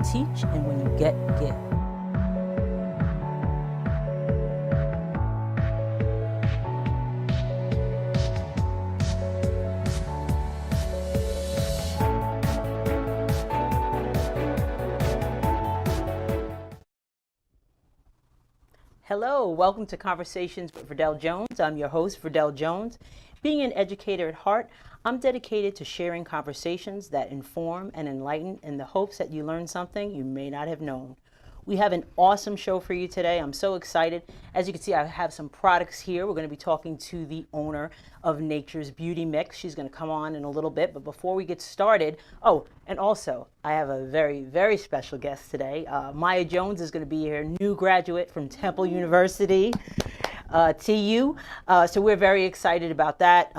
teach, and when you get, give. Hello, welcome to Conversations with Verdel Jones. I'm your host, Verdel Jones. Being an educator at heart, I'm dedicated to sharing conversations that inform and enlighten in the hopes that you learn something you may not have known. We have an awesome show for you today. I'm so excited. As you can see, I have some products here. We're going to be talking to the owner of Nature's Beauty Mix. She's going to come on in a little bit, but before we get started, and also I have a very, very special guest today. Maya Jones is going to be here, new graduate from Temple University, TU. So we're very excited about that.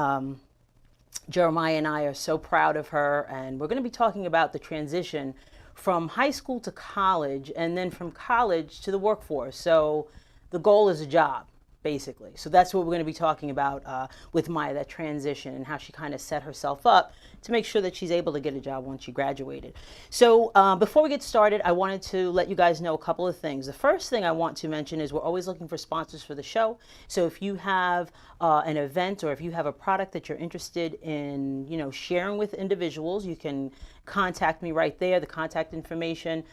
Jeremiah and I are so proud of her, and we're going to be talking about the transition from high school to college, and then from college to the workforce. So the goal is a job, basically. So that's what we're going to be talking about with Maya, that transition and how she kind of set herself up to make sure that she's able to get a job once she graduated. So before we get started, I wanted to let you guys know a couple of things. The first thing I want to mention is we're always looking for sponsors for the show. So if you have an event or if you have a product that you're interested in, sharing with individuals, you can contact me right there. The contact information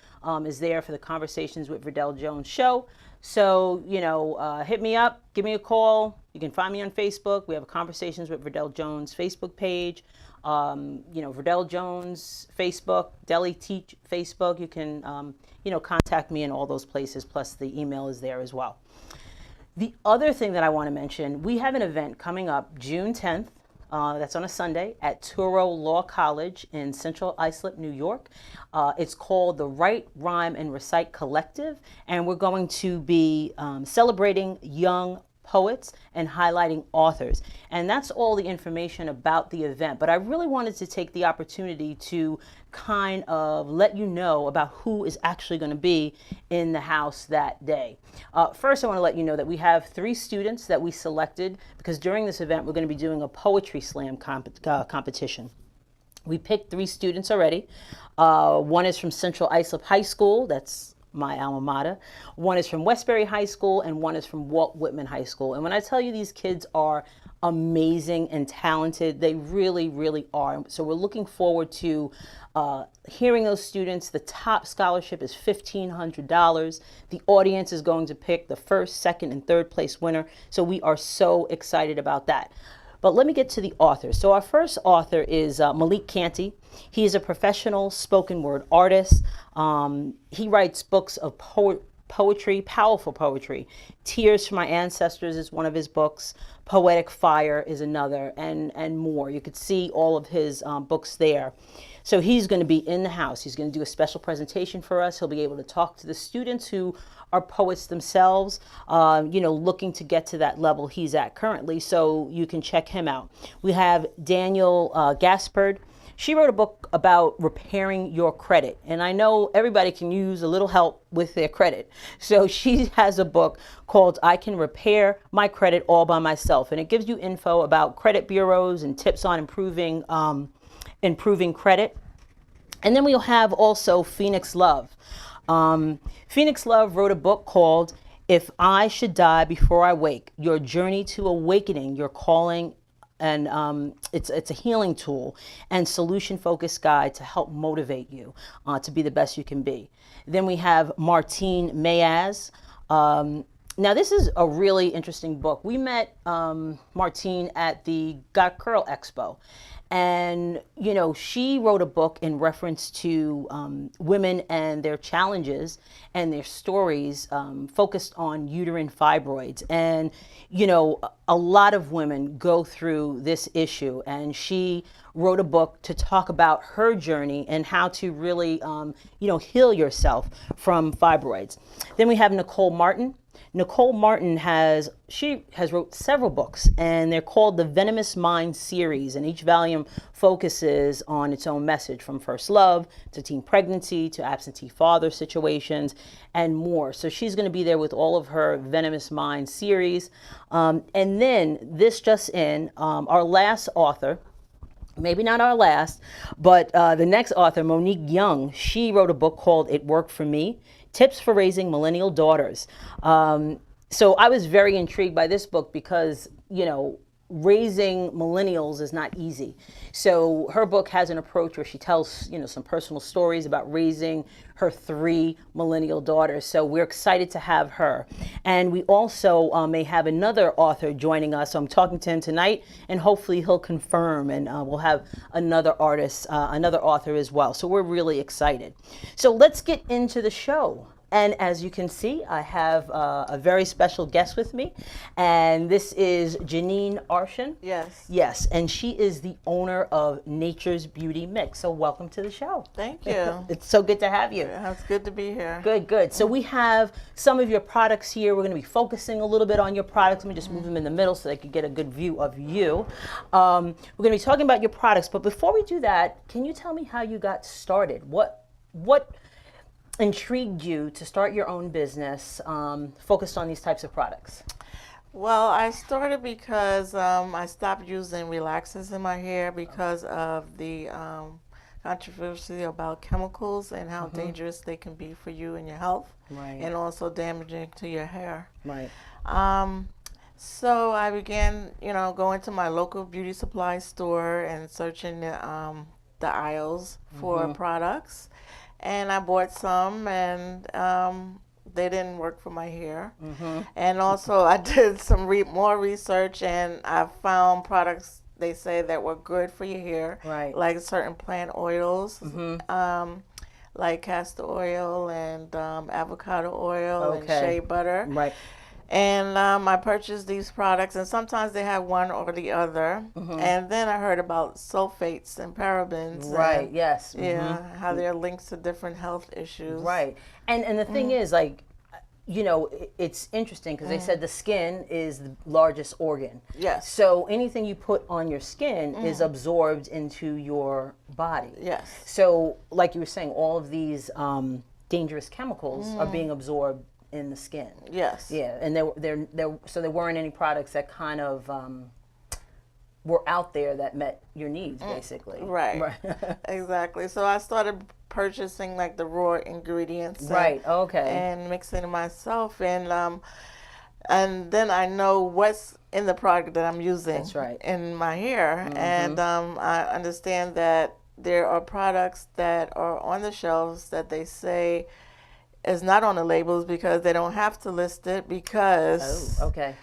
is there for the Conversations with Verdel Jones show. So, hit me up, give me a call. You can find me on Facebook. We have a Conversations with Verdel Jones Facebook page. Verdel Jones Facebook, Deli Teach Facebook. You can, contact me in all those places. Plus the email is there as well. The other thing that I want to mention, we have an event coming up June 10th. That's on a Sunday at Touro Law College in Central Islip, New York. It's called the Write, Rhyme, and Recite Collective, and we're going to be celebrating young poets and highlighting authors. And that's all the information about the event. But I really wanted to take the opportunity to kind of let you know about who is actually going to be in the house that day. First, I want to let you know that we have 3 students that we selected because during this event, we're going to be doing a poetry slam competition. We picked 3 students already. One is from Central Islip High School. That's my alma mater. One is from Westbury High School, and one is from Walt Whitman High School. And when I tell you these kids are amazing and talented, they really, really are. So we're looking forward to hearing those students. The top scholarship is $1,500. The audience is going to pick the first, second, and third place winner. So we are so excited about that. But let me get to the authors. So our first author is Malik Canty. He is a professional spoken word artist. He writes books of poetry, powerful poetry. Tears for My Ancestors is one of his books. Poetic Fire is another, and more. You could see all of his books there. So he's going to be in the house. He's going to do a special presentation for us. He'll be able to talk to the students who are poets themselves, looking to get to that level he's at currently. So you can check him out. We have Daniel Gaspard. She wrote a book about repairing your credit. And I know everybody can use a little help with their credit. So she has a book called I Can Repair My Credit All by Myself. And it gives you info about credit bureaus and tips on improving credit. And then we'll have also Phoenix Love. Phoenix Love wrote a book called If I Should Die Before I Wake, Your Journey to Awakening Your Calling. And it's a healing tool and solution-focused guide to help motivate you to be the best you can be. Then we have Martine Mayaz. Now, this is a really interesting book. We met Martine at the Got Curl Expo. And, she wrote a book in reference to women and their challenges and their stories focused on uterine fibroids. And, a lot of women go through this issue. And she wrote a book to talk about her journey and how to really, heal yourself from fibroids. Then we have Nicole Martin. Nicole Martin has wrote several books, and they're called the Venomous Mind series, and each volume focuses on its own message, from first love to teen pregnancy to absentee father situations and more. So she's going to be there with all of her Venomous Mind series. And then this just in, our last author maybe not our last, but the next author, Monique Young, she wrote a book called It Worked for Me, Tips for Raising Millennial Daughters. So I was very intrigued by this book because, raising millennials is not easy. So her book has an approach where she tells, some personal stories about raising her 3 millennial daughters. So we're excited to have her. And we also may have another author joining us. So I'm talking to him tonight, and hopefully he'll confirm, and we'll have another another author as well. So we're really excited. So let's get into the show. And as you can see, I have a very special guest with me, and this is Janine Arshan. Yes. Yes, and she is the owner of Nature's Beauty Mix. So welcome to the show. Thank you. It's so good to have you. Yeah, it's good to be here. Good, good. So we have some of your products here. We're going to be focusing a little bit on your products. Let me just move them in the middle so they can get a good view of you. We're going to be talking about your products, but before we do that, can you tell me how you got started? What intrigued you to start your own business focused on these types of products? Well, I started because I stopped using relaxers in my hair because of the controversy about chemicals and how dangerous they can be for you and your health, Right. and also damaging to your hair. Right. So I began, going to my local beauty supply store and searching the aisles for products. And I bought some, and they didn't work for my hair. And also I did some more research, and I found products they say that were good for your hair, Right. like certain plant oils, like castor oil and avocado oil and shea butter. Right. And I purchased these products, and sometimes they have one or the other. And then I heard about sulfates and parabens. Right. And, Yes. yeah, how they're linked to different health issues. Right. And the thing is, like, it's interesting because they said the skin is the largest organ. Yes. So anything you put on your skin is absorbed into your body. Yes. So, like you were saying, all of these dangerous chemicals are being absorbed in the skin. Yes. Yeah, and so there weren't any products that kind of were out there that met your needs, basically. Right. Exactly. So I started purchasing like the raw ingredients. Right. Okay. And mixing it myself, and then I know what's in the product that I'm using. That's right. In my hair, and I understand that there are products that are on the shelves that they say is not on the labels because they don't have to list it because okay.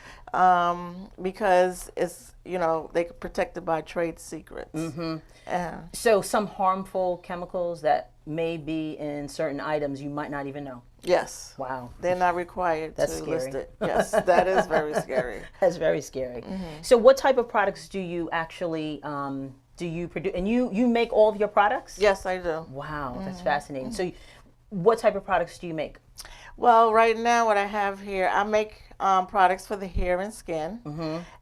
Because it's they're protected by trade secrets. So some harmful chemicals that may be in certain items you might not even know. Yes. Wow. They're not required That's to scary. list it. Yes, that is very scary. That's very scary. So what type of products do you actually do you produce? And you make all of your products? Yes, I do. Wow, that's fascinating. So what type of products do you make? Well, right now what I have here, I make products for the hair and skin,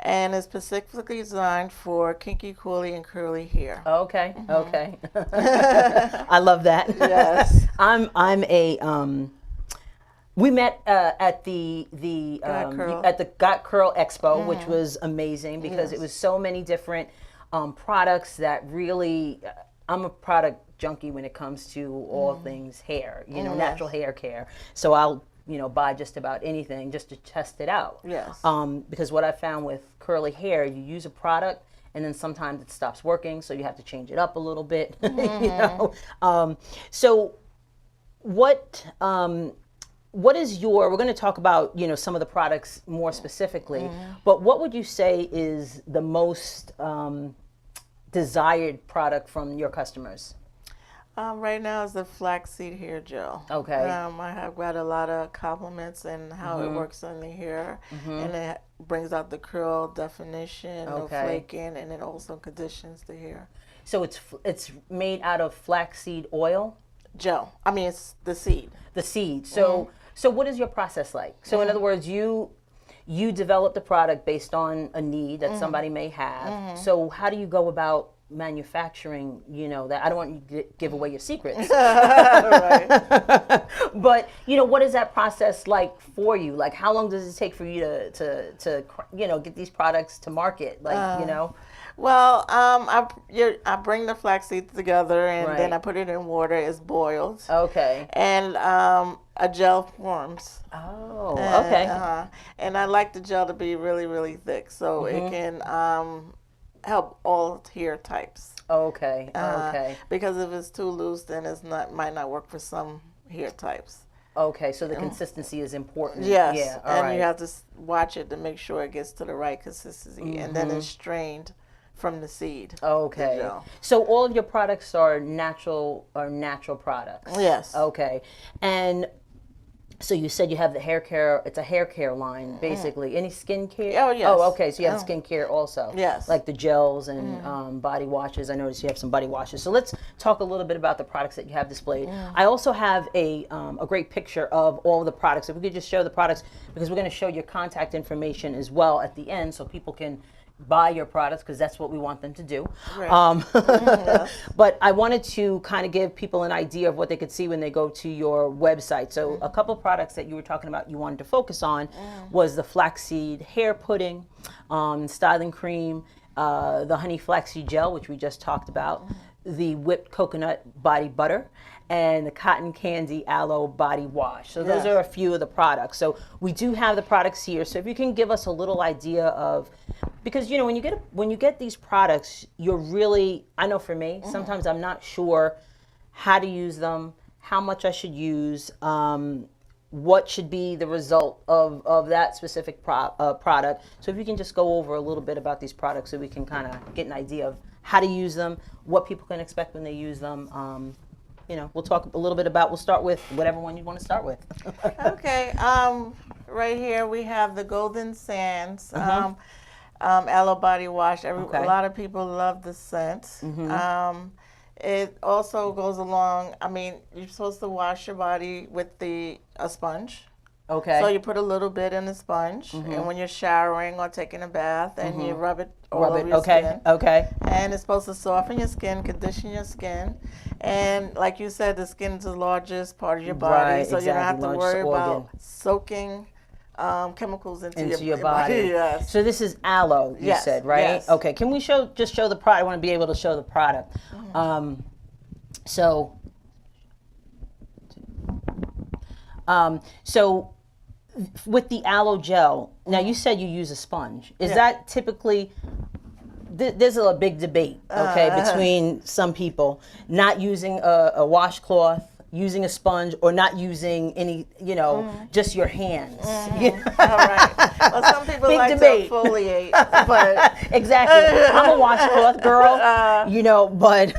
and it's specifically designed for kinky, coily, and curly hair. Okay, okay. I love that. Yes. I'm a we met at the at the Got Curl Expo, which was amazing because it was so many different products that really. I'm a product junkie when it comes to all things hair, natural hair care. So I'll buy just about anything just to test it out. Yes. Because what I found with curly hair, you use a product and then sometimes it stops working, so you have to change it up a little bit. So what is we're going to talk about some of the products more specifically, but what would you say is the most desired product from your customers? Right now is the flaxseed hair gel. Okay. I have got a lot of compliments and how it works on the hair, and it brings out the curl definition, no flaking, and it also conditions the hair. So it's made out of flaxseed oil? Gel. I mean, it's the seed. The seed. So what is your process like? So in other words, you develop the product based on a need that somebody may have. So how do you go about manufacturing, that I don't want you to give away your secrets. Right. But, what is that process like for you? Like, how long does it take for you to get these products to market? Like, Well, I bring the flax seeds together and then I Right. put it in water. It's boiled, Okay. and a gel forms. Oh, And, okay. and I like the gel to be really, really thick so it can help all hair types. Okay. Okay. Because if it's too loose, then it's not might not work for some hair types. Okay. So the consistency is important. Yes, Yeah. All and you right. have to watch it to make sure it gets to the right consistency, and then it's strained from the seed. The Okay. gel. So all of your products are natural products. Yes. Okay. And so you said you have the hair care. It's a hair care line, basically. Any skincare? Oh, yes. Oh, okay. So you have Oh. skincare also. Yes. Like the gels and body washes. I noticed you have some body washes. So let's talk a little bit about the products that you have displayed. I also have a great picture of all the products. If we could just show the products, because we're going to show your contact information as well at the end, so people can buy your products, because that's what we want them to do. Right. Yes. But I wanted to kind of give people an idea of what they could see when they go to your website. So a couple products that you were talking about you wanted to focus on was the flaxseed hair pudding, styling cream, the honey flaxseed gel, which we just talked about, the whipped coconut body butter, and the cotton candy aloe body wash. So those are a few of the products. So we do have the products here. So if you can give us a little idea of, because you know when you get these products, you're really, I know for me, sometimes I'm not sure how to use them, how much I should use, what should be the result of that specific product. So if you can just go over a little bit about these products so we can kind of get an idea of how to use them, what people can expect when they use them. We'll talk a little bit about, we'll start with whatever one you want to start with. Okay. Right here we have the Golden Sands aloe body wash. A lot of people love the scent. It also goes along. I mean, you're supposed to wash your body with a sponge. Okay. So you put a little bit in the sponge, and when you're showering or taking a bath, and you rub it all over your skin. Okay. And it's supposed to soften your skin, condition your skin, and like you said, the skin is the largest part of your body, Right, so you don't have exactly, to worry largest about organ. soaking chemicals into your body. Yes. So this is aloe, you Yes, said, right? yes. Okay. Can we just show the product? I want to be able to show the product. So with the aloe gel, now you said you use a sponge. Is that typically, there's a big debate, okay, between some people not using a washcloth, using a sponge, or not using any, just your hands. All right. Well, some people Big like debate. to exfoliate, but Exactly. I'm a washcloth girl, but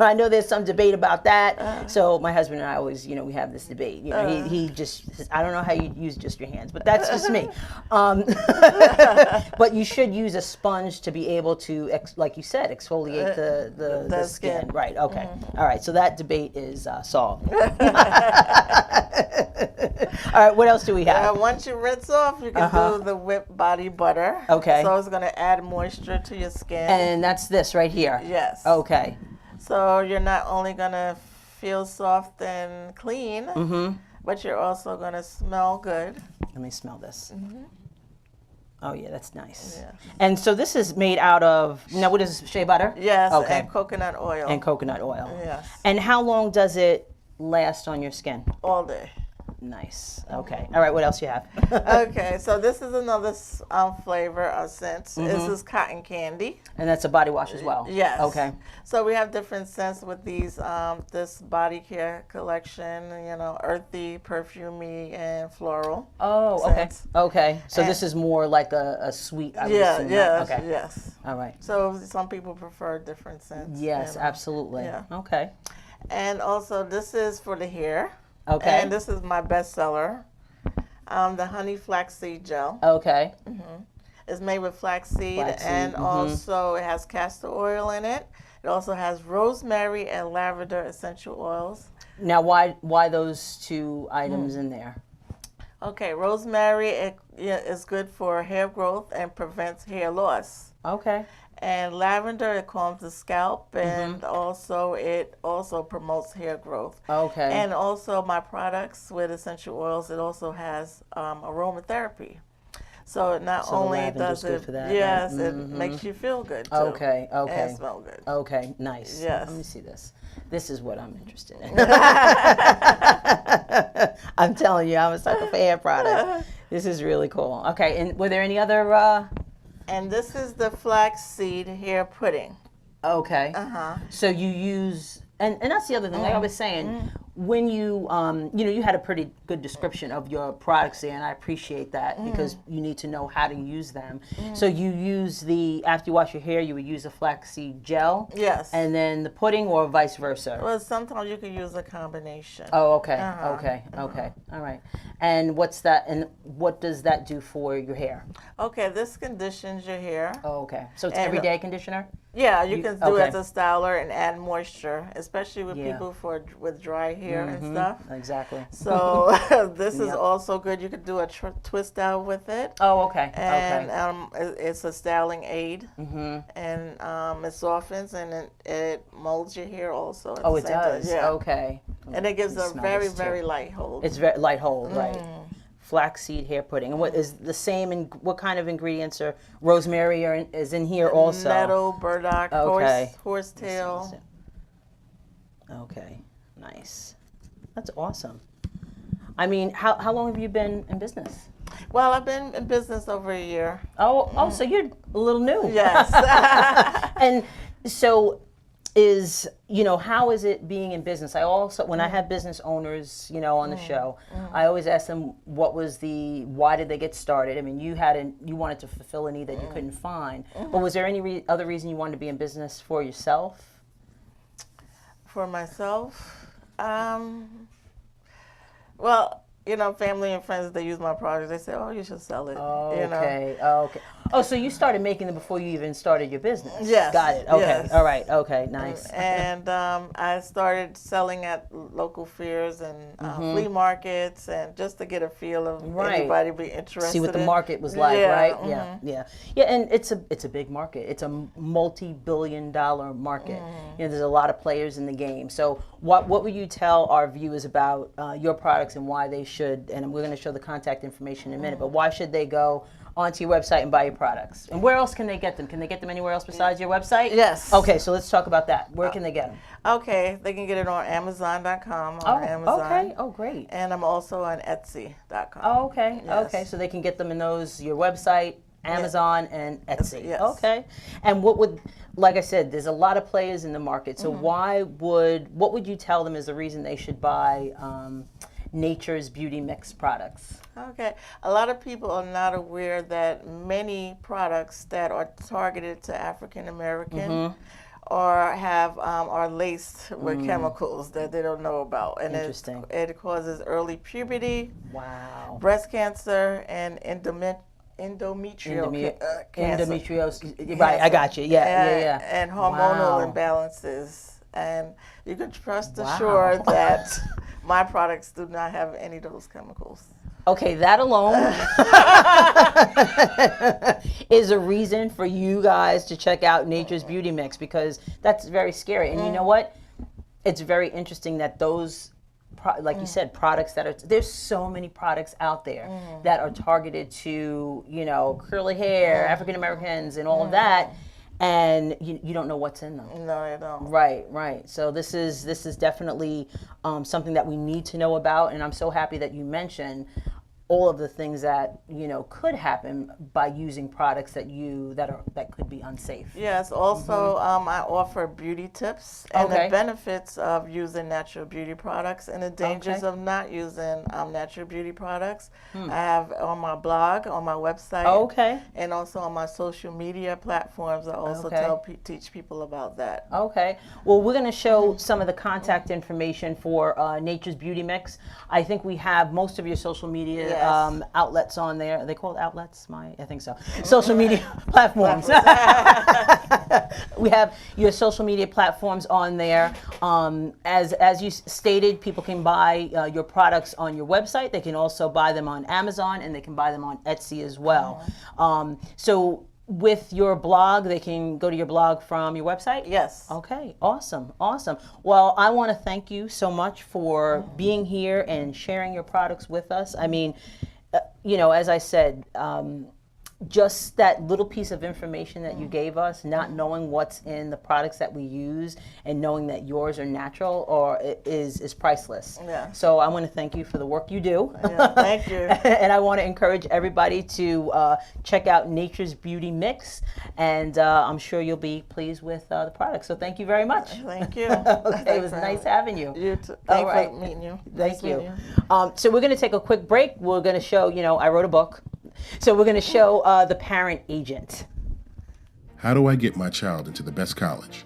I know there's some debate about that. So my husband and I always, we have this debate. He just says, I don't know how you use just your hands, but that's just me. But you should use a sponge to be able to, like you said, exfoliate the skin. Right. Okay. All right. So that debate is solved. All right. What else do we have? once you rinse off, you can do the whipped body butter. Okay. So it's going to add moisture to your skin. And that's this right here. Yes. Okay. So you're not only going to feel soft and clean, but you're also going to smell good. Let me smell this. Oh yeah, that's nice. Yeah. And so this is made out of, now what is shea butter? Yes, okay. And coconut oil. And coconut oil. Yes. And how long does it last on your skin? All day. Nice. Okay. All right, what else you have? Okay, so this is another flavor or scent. This is cotton candy. And that's a body wash as well? Yes. Okay. So we have different scents with these, this body care collection, earthy, perfumey, and floral. Oh, scents. Okay. So this is more like a sweet, I would assume, yes, right? Okay. yes. All right. So some people prefer different scents. Yes, absolutely. Yeah. Okay. And also this is for the hair. Okay. And this is my bestseller, the honey flaxseed gel. Okay. It's made with flaxseed, and also it has castor oil in it. It also has rosemary and lavender essential oils. Now, why those two items in there? Okay, rosemary is good for hair growth and prevents hair loss. Okay. And lavender, it calms the scalp, and it also promotes hair growth. Okay. And also my products with essential oils, it also has aromatherapy. So not So the only lavender's does good it, for that, yes, right? it makes you feel good too. Okay, okay. And smell good. Okay, nice. Yes. Let me see this. This is what I'm interested in. I'm telling you, I'm a sucker for hair products. This is really cool. Okay, and were there any other? And this is the flaxseed hair pudding. Okay. Uh-huh. So you use, and that's the other thing. Like I was saying, when you, you had a pretty good description of your products there, and I appreciate that because you need to know how to use them. So you use after you wash your hair, you would use a flaxseed gel. Yes. And then the pudding, or vice versa. Well, sometimes you can use a combination. Oh, okay, Uh-huh. okay, okay, all right. And what's that? And what does that do for your hair? Okay, this conditions your hair. Oh, okay. So it's And- everyday conditioner. Yeah, you can do okay. it as a styler and add moisture, especially with Yeah. people with dry hair and stuff. Exactly. So this is Yep. also good. You could do a twist out with it. Oh, okay. And Okay. it's a styling aid, and it softens and it molds your hair also. At Oh, the it same time. does. Yeah. Okay. And it gives Let me a smell very, this, too. very light hold. It's very light hold, right? Flaxseed hair pudding. And what is the same? And what kind of ingredients are rosemary is in here also? Nettle, burdock, Okay. horsetail. Okay, nice. That's awesome. I mean, how long have you been in business? Well, I've been in business over a year. Oh, so you're a little new. Yes. And so how is it being in business? I also, when I have business owners, on the show, I always ask them why did they get started? I mean, you wanted to fulfill a need that you couldn't find, but was there any other reason you wanted to be in business for yourself? For myself, well, family and friends, they use my products. They say, "Oh, you should sell it." Okay, okay. Oh, so you started making them before you even started your business? Yes. Got it. Okay. Yes. All right. Okay. Nice. And I started selling at local fairs and flea markets, and just to get a feel of anybody be interested. See what the market was like, Yeah, right? Yeah. And it's a big market. It's a multi-billion-dollar market. There's a lot of players in the game. So what would you tell our viewers about your products and why they should? And we're going to show the contact information in a minute. But why should they go onto your website and buy your products? And where else can they get them? Can they get them anywhere else besides your website? Yes. Okay, so let's talk about that. Where can they get them? Okay, they can get it on Amazon.com. Amazon. Okay. Oh, great. And I'm also on Etsy.com. Oh, okay. Yes. Okay, so they can get them in your website, Amazon, and Etsy. Yes. Okay. And like I said, there's a lot of players in the market. So what would you tell them is the reason they should buy Nature's Beauty Mix products? Okay. A lot of people are not aware that many products that are targeted to African American or are laced with chemicals that they don't know about. And Interesting. it causes early puberty, Wow. breast cancer, and endometrial cancer. Endometriosis. Right, I got you. Yeah. And hormonal Wow. imbalances. And you can trust Wow. assured that my products do not have any of those chemicals. Okay, that alone is a reason for you guys to check out Nature's Beauty Mix, because that's very scary. And you know what? It's very interesting that those, like you said, products there's so many products out there that are targeted to, curly hair, African Americans, and all of that. And you don't know what's in them. No, you don't. Right. So this is definitely something that we need to know about, and I'm so happy that you mentioned all of the things that could happen by using products that could be unsafe. Yes. Also, I offer beauty tips and Okay. the benefits of using natural beauty products and the dangers Okay. of not using natural beauty products. I have on my blog, on my website, Okay. and also on my social media platforms. I also Okay. teach people about that. Okay. Well, we're going to show some of the contact information for Nature's Beauty Mix. I think we have most of your social media outlets on there. Are they called outlets? I think so. Social media platforms. We have your social media platforms on there. As you stated, people can buy your products on your website. They can also buy them on Amazon, and they can buy them on Etsy as well. So with your blog, they can go to your blog from your website? Yes. Okay, awesome. Well, I want to thank you so much for being here and sharing your products with us. I mean, as I said, just that little piece of information that you gave us, not knowing what's in the products that we use and knowing that yours are natural or is priceless. Yeah. So I want to thank you for the work you do. Yeah, thank you. And I want to encourage everybody to check out Nature's Beauty Mix, and I'm sure you'll be pleased with the product. So thank you very much. Thank you. Okay, it was nice having you. You too. All Thanks right. for meeting you. Thank Nice meeting you. So we're going to take a quick break. We're going to show, I wrote a book. So we're going to show the parent agent. How do I get my child into the best college?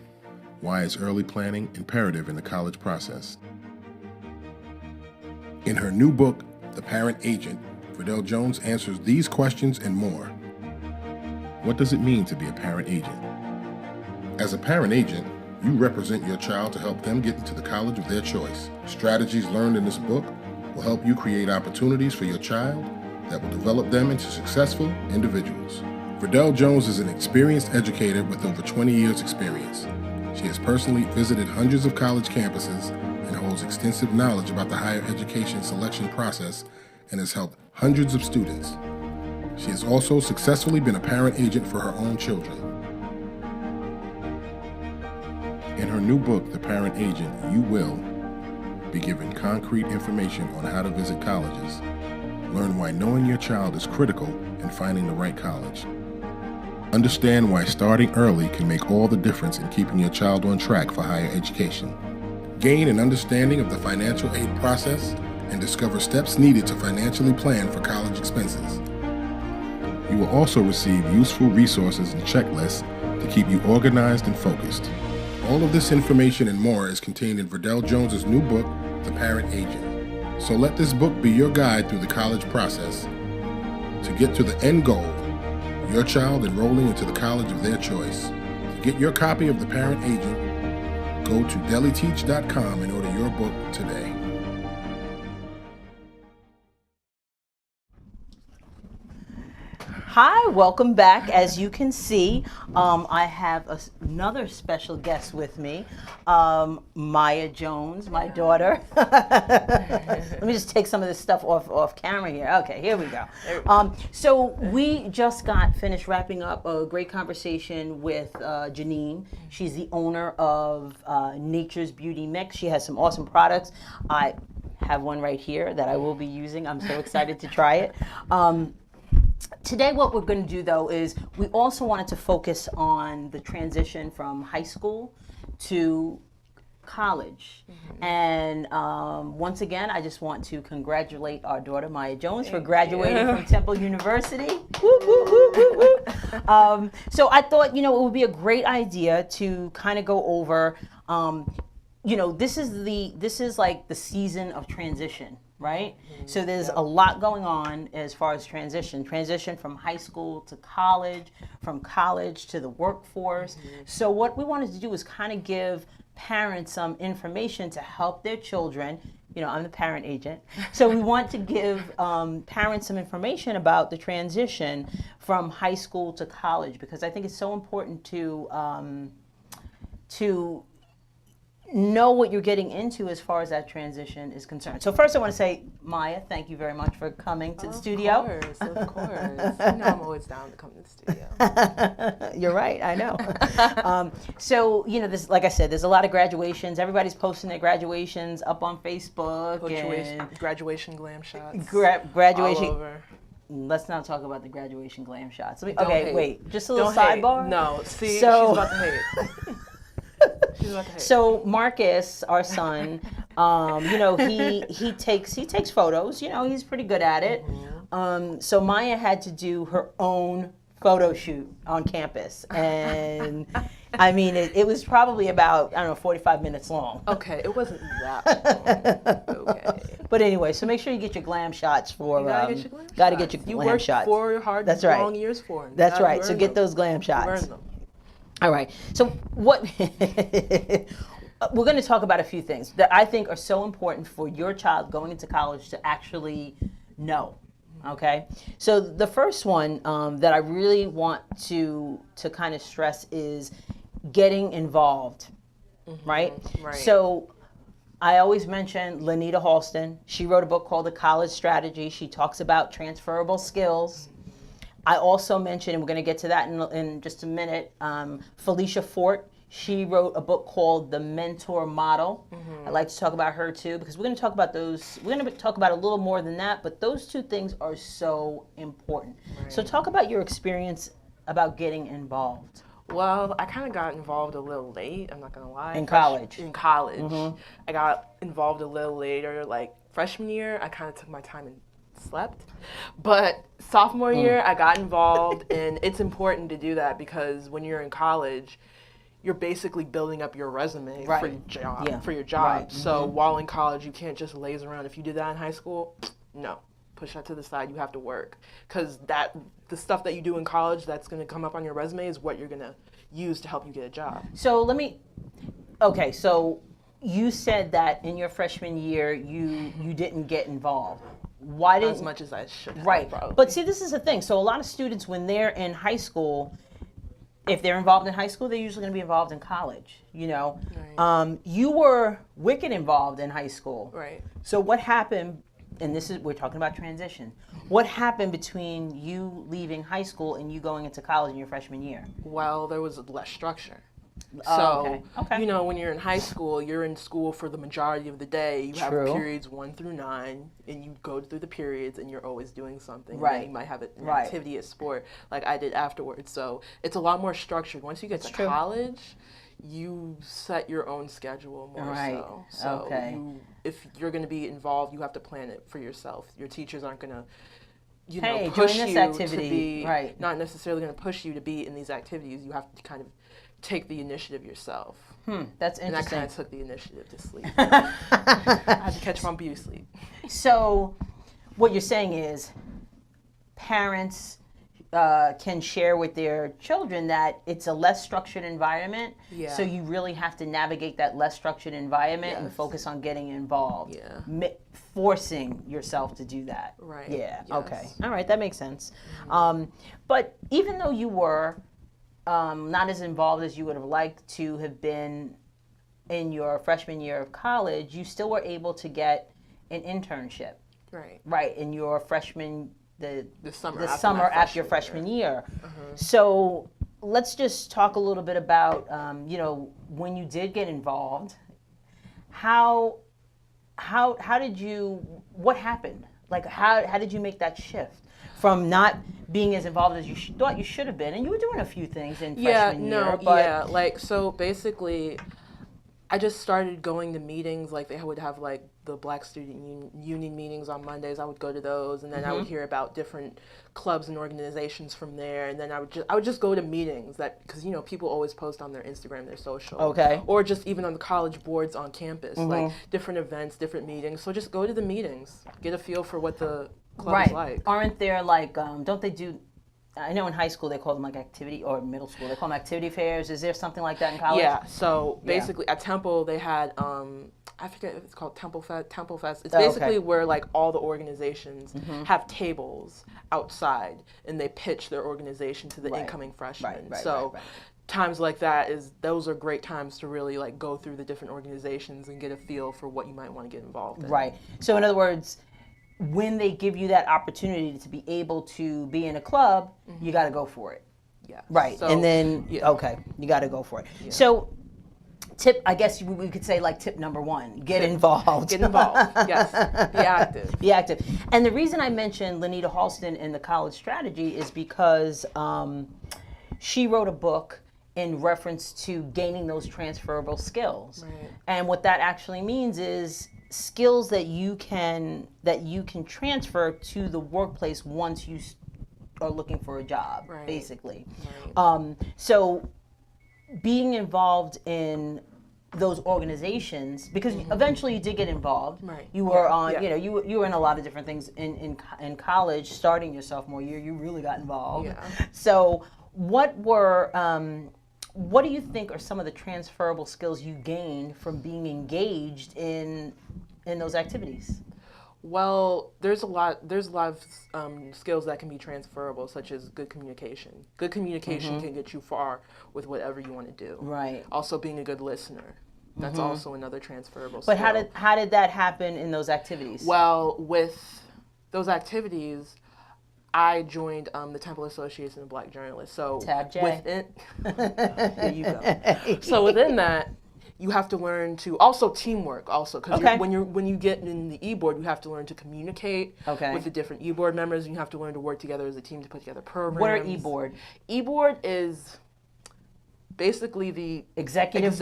Why is early planning imperative in the college process? In her new book, The Parent Agent, Verdel Jones answers these questions and more. What does it mean to be a parent agent? As a parent agent, you represent your child to help them get into the college of their choice. Strategies learned in this book will help you create opportunities for your child that will develop them into successful individuals. Verdel Jones is an experienced educator with over 20 years' experience. She has personally visited hundreds of college campuses and holds extensive knowledge about the higher education selection process and has helped hundreds of students. She has also successfully been a parent agent for her own children. In her new book, The Parent Agent, you will be given concrete information on how to visit colleges, learn why knowing your child is critical in finding the right college, understand why starting early can make all the difference in keeping your child on track for higher education, gain an understanding of the financial aid process, and discover steps needed to financially plan for college expenses. You will also receive useful resources and checklists to keep you organized and focused. All of this information and more is contained in Verdel Jones's new book, The Parent Agent. So let this book be your guide through the college process to get to the end goal, your child enrolling into the college of their choice. To get your copy of The Parent Agent, go to deliteach.com and order your book today. Hi, welcome back. As you can see, I have another special guest with me, Maya Jones, my daughter. Let me just take some of this stuff off camera here. Okay, here we go. So we just got finished wrapping up a great conversation with Janine. She's the owner of Nature's Beauty Mix. She has some awesome products. I have one right here that I will be using. I'm so excited to try it. Today what we're going to do though is we also wanted to focus on the transition from high school to college. Mm-hmm. And once again, I just want to congratulate our daughter Maya Jones for graduating from Temple University. Woo, woo, woo, woo, woo. So I thought, it would be a great idea to kind of go over, this is like the season of transition. Right? Mm-hmm. So there's a lot going on as far as transition from high school to college, from college to the workforce. Mm-hmm. So what we wanted to do is kind of give parents some information to help their children. I'm the parent agent. So we want to give parents some information about the transition from high school to college, because I think it's so important to know what you're getting into as far as that transition is concerned. So first I want to say, Maya, thank you very much for coming to the studio. Of course. I'm always down to come to the studio. You're right, I know. So, this, like I said, there's a lot of graduations. Everybody's posting their graduations up on Facebook. Graduation glam shots. Graduation. All over. Let's not talk about the graduation glam shots. Don't wait, just a little Don't sidebar? Hate. No, see, she's about to hate. So Marcus, our son, he takes photos. He's pretty good at it. Mm-hmm. So Maya had to do her own photo shoot on campus, and I mean it was probably about 45 minutes long. Okay, it wasn't that long. Okay. But anyway, so make sure you get your glam shots for. You gotta get your glam shots. Gotta get your glam shots. You worked for hard, That's right. long years for it. That's right. So get those glam shots. You earned them. All right. So what we're going to talk about a few things that I think are so important for your child going into college to actually know. Okay. So the first one that I really want to kind of stress is getting involved. Mm-hmm. Right. So I always mention Lanita Halston. She wrote a book called The College Strategy. She talks about transferable skills. I also mentioned, and we're going to get to that in just a minute, Felicia Fort. She wrote a book called The Mentor Model. I'd like to talk about her too, because we're going to talk about those. We're going to talk about a little more than that, but those two things are so important. Right. So talk about your experience about getting involved. Well, I kind of got involved a little late, I'm not going to lie. In college. In college. I got involved a little later, like freshman year, I kind of took my time and slept. But sophomore year, I got involved, and it's important to do that because when you're in college, you're basically building up your resume for your job. Yeah. For your job. Right. So while in college, you can't just laze around. If you did that in high school, no. Push that to the side. You have to work, because the stuff that you do in college that's going to come up on your resume is what you're going to use to help you get a job. So so you said that in your freshman year you didn't get involved. Why Not didn't as much as I should have. Right. Probably. But see, this is the thing. So a lot of students, when they're in high school, if they're involved in high school, they're usually going to be involved in college. You know, Right. You were wicked involved in high school. Right. So what happened? And we're talking about transition. What happened between you leaving high school and you going into college in your freshman year? Well, there was less structure. Oh, So, okay. you know, when you're in high school, you're in school for the majority of the day. You have True. periods 1 through 9, and you go through the periods, and you're always doing something. And Right. then you might have an Right. activity at sport, like I did afterwards. So it's a lot more structured. Once you get to true. college, you set your own schedule more Right. so. So Okay. if you're going to be involved, you have to plan it for yourself. Your teachers aren't going to Hey, join push this you activity. to be Right. not necessarily going to push you to be in these activities. You have to kind of take the initiative yourself. That's And I interesting. kind of took the initiative to sleep. I had to catch my beauty sleep. So, what you're saying is, parents can share with their children that it's a less structured environment. Yeah. So you really have to navigate that less structured environment and Yes. focus on getting involved. Yeah. Forcing yourself to do that. Right. Yeah. Yes. Okay. All right. That makes sense. But even though you were not as involved as you would have liked to have been in your freshman year of college, you still were able to get an internship, Right. right, in your the summer. the after summer my after your freshman year. So let's just talk a little bit about when you did get involved. How did you? What happened? Like how did you make that shift from not being as involved as you thought you should have been? And you were doing a few things in freshman year, but like, so basically, I just started going to meetings. Like, they would have like the Black Student Union meetings on Mondays. I would go to those, and then I would hear about different clubs and organizations from there. And then I would just go to meetings because people always post on their Instagram, their social, Okay. or just even on the college boards on campus, like different events, different meetings. So just go to the meetings, get a feel for what the club is like. Aren't there like don't they do? I know in high school they call them like activity, or middle school they call them activity fairs. Is there something like that in college? Yeah. So basically, at Temple they had I forget if it's called Temple Fest. It's Oh, okay. basically where like all the organizations have tables outside, and they pitch their organization to the Right. incoming freshmen. Right, So right. times like that those are great times to really like go through the different organizations and get a feel for what you might want to get involved in. Right. So in other words, when they give you that opportunity to be able to be in a club, you got to go for it. Yeah. Right. So, and then, yeah. okay, you got to go for it. So I guess we could say like tip number 1, get involved. Get involved. Yes. Be active. Be active. And the reason I mentioned Lenita Halston in the college strategy is because she wrote a book in reference to gaining those transferable skills. Right. And what that actually means is skills that you can transfer to the workplace once you are looking for a job, Right. basically. Right. So being involved in those organizations, because eventually you did get involved. Right. You were on, Yeah. you were in a lot of different things in college. Starting your sophomore year, you really got involved. Yeah. So what do you think are some of the transferable skills you gained from being engaged in those activities? Well, there's a lot of skills that can be transferable, such as good communication. Good communication can get you far with whatever you want to do. Right. Also, being a good listener. That's also another transferable But skill. how did that happen in those activities? Well, with those activities, I joined the Temple Association of Black Journalists. So Tab J. within, there you go. So within that, you have to learn to also teamwork also because Okay. when you get in the e-board, you have to learn to communicate with the different e-board members, and you have to learn to work together as a team to put together programs. What are e-board? E-board is basically the Executive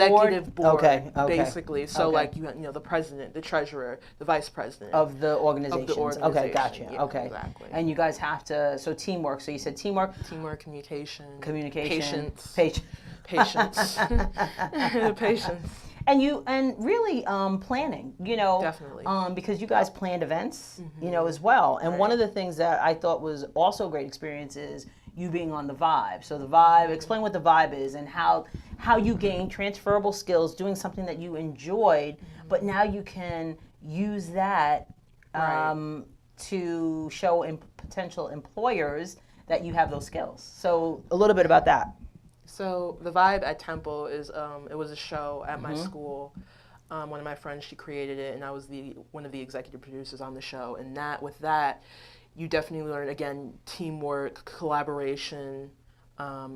board. Okay. Basically. So Okay. like you know the president, the treasurer, the vice president Of the organizations. Okay, gotcha. Yeah, Okay. exactly. And you guys have to, so teamwork. So you said teamwork, Communication, patience. patience, patience. And really planning, Definitely. because you guys planned events, as well. And one of the things that I thought was also a great experience is you being on the Vibe. So the Vibe, explain what the Vibe is and how you gain transferable skills doing something that you enjoyed, but now you can use that to show potential employers that you have those skills. So a little bit about that. So the Vibe at Temple is it was a show at my school. One of my friends, she created it, and I was one of the executive producers on the show. And with that, you definitely learn, again, teamwork, collaboration,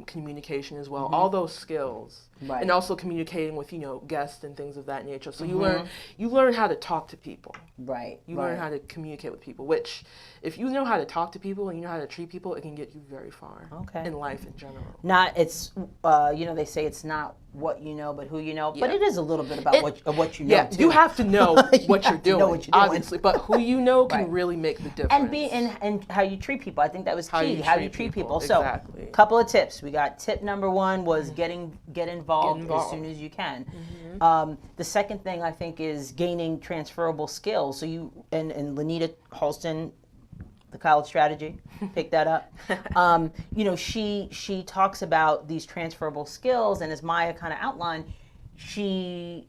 communication as well, all those skills. Right. And also communicating with, guests and things of that nature. So you learn how to talk to people. Right. You learn how to communicate with people, which if you know how to talk to people and you know how to treat people, it can get you very far in life in general. They say it's not what you know, but who you know. But it is a little bit about what you know. Yeah, too. you have to know what you're doing, obviously. But who you know can Right. really make the difference. And how you treat people. I think that was key. How you treat people. Exactly. So, a couple of tips. We got tip number one was get involved as soon as you can. The second thing I think is gaining transferable skills. So you and Lanita Halston, the college strategy, pick that up. She talks about these transferable skills, and as Maya kind of outlined, she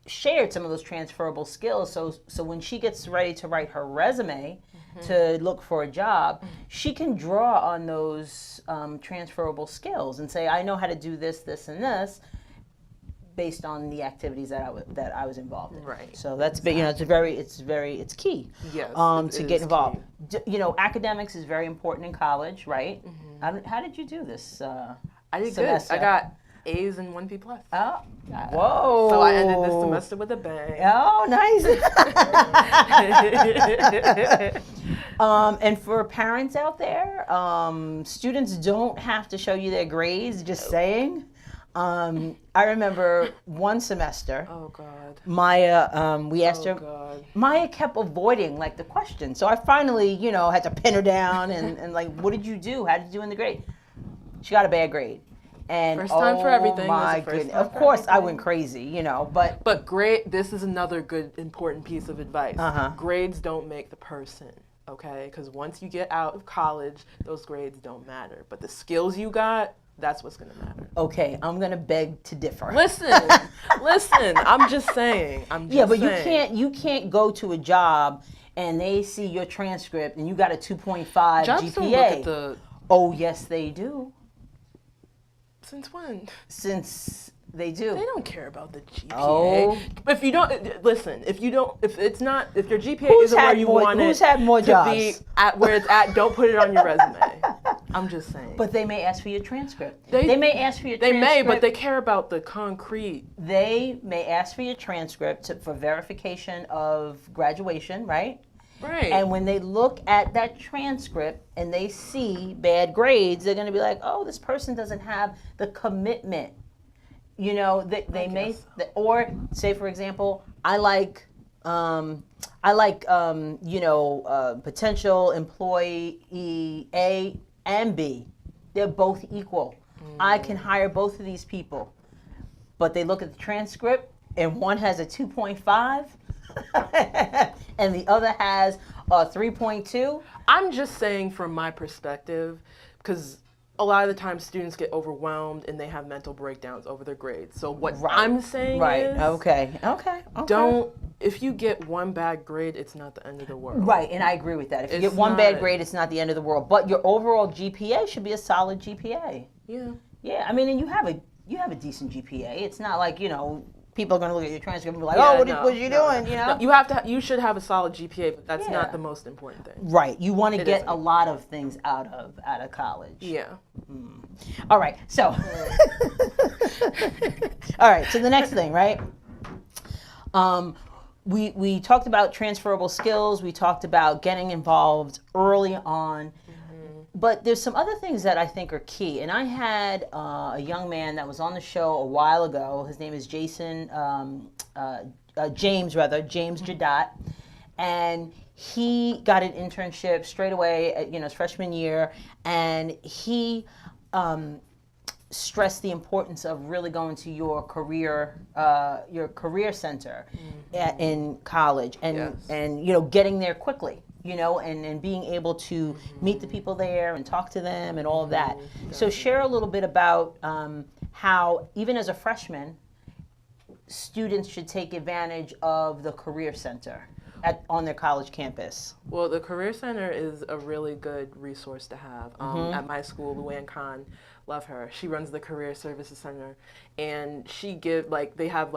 shared some of those transferable skills. So when she gets ready to write her resume to look for a job, she can draw on those transferable skills and say, I know how to do this, this, and this, based on the activities that I was involved in. Right. So that's it's key. Yes, to get involved. Academics is very important in college, right? How did you do this? I did semester? good. I got A's and 1 B+. Oh, whoa! So I ended this semester with a bang. Oh, nice. And for parents out there, students don't have to show you their grades. Just saying. I remember one semester. Oh God. Maya, we asked her. God. Maya kept avoiding the question, so I finally, had to pin her down and what did you do? How did you do in the grade? She got a bad grade. And First time for everything. My goodness. Of course, I went crazy, but. But this is another good, important piece of advice. Grades don't make the person. Okay, because once you get out of college, those grades don't matter. But the skills you got, that's what's going to matter. Okay, I'm going to beg to differ. Listen, I'm just saying. You can't go to a job and they see your transcript and you got a 2.5 Jobs GPA. don't look at Oh, yes, they do. Since when? Since they do. They don't care about the GPA. Oh. If you don't listen, if your GPA isn't where you want it who's had more to jobs? be at where it's at, don't put it on your resume. I'm just saying. But they may ask for your transcript. They may ask for your They transcript. may, but they care about the concrete. They may ask for your transcript for verification of graduation, right? Right. And when they look at that transcript and they see bad grades, they're going to be like, oh, this person doesn't have the commitment. They may, or say, for example, I like potential employee A and B. They're both equal. I can hire both of these people. But they look at the transcript and one has a 2.5 and the other has a 3.2. I'm just saying from my perspective, because a lot of the time students get overwhelmed and they have mental breakdowns over their grades. So what I'm saying is... Okay. If you get one bad grade, it's not the end of the world. Right, and I agree with that. If you get one bad grade, it's not the end of the world. But your overall GPA should be a solid GPA. Yeah. Yeah, I mean, and you have a decent GPA. It's not like, people are going to look at your transcript and be like, Yeah, oh, what no, was you no. doing? You know, No, you should have a solid GPA, but that's Yeah. not the most important thing. right? You want to get isn't. a lot of things out of college. Yeah. All right, so all right, so the next thing, right? We talked about transferable skills. We talked about getting involved early on. But there's some other things that I think are key. And I had a young man that was on the show a while ago. His name is James Jadot. And he got an internship straight away, his freshman year. And he stressed the importance of really going to your career center in college and getting there quickly. And being able to meet the people there and talk to them and all of that. So share a little bit about how, even as a freshman, students should take advantage of the Career Center on their college campus. Well, the Career Center is a really good resource to have. At my school, Luann Khan, love her. She runs the Career Services Center, and they have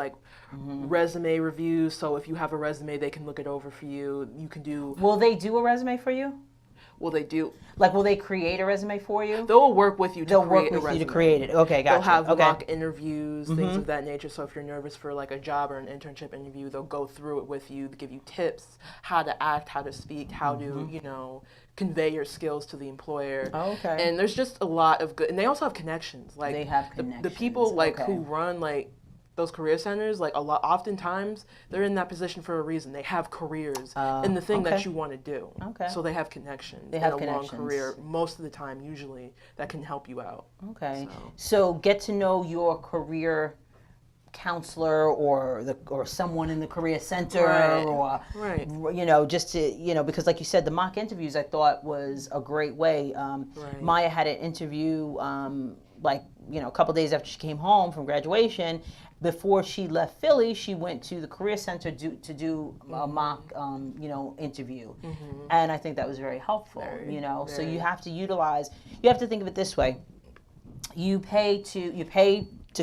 resume reviews. So if you have a resume, they can look it over for you. You can do. Will they do a resume for you? Well, they do. Will they create a resume for you? They'll work with you to They'll create work with a resume. you to create it. Okay, gotcha. They'll have okay. mock interviews, things of that nature. So if you're nervous for a job or an internship interview, they'll go through it with you, give you tips, how to act, how to speak, how to, convey your skills to the employer. Oh, okay. And there's just a lot of good, and they also have connections. They have The people okay. who run those career centers, oftentimes they're in that position for a reason. They have careers in the thing that you want to do. Okay. So they have connections. They have and a connections. long career, most of the time, usually, that can help you out. Okay. So get to know your career counselor or someone in the career center or just to because like you said, the mock interviews I thought was a great way. Maya had an interview a couple days after she came home from graduation. Before she left Philly, she went to the Career Center to do a mock interview, and I think that was very helpful. So you have to think of it this way: you pay to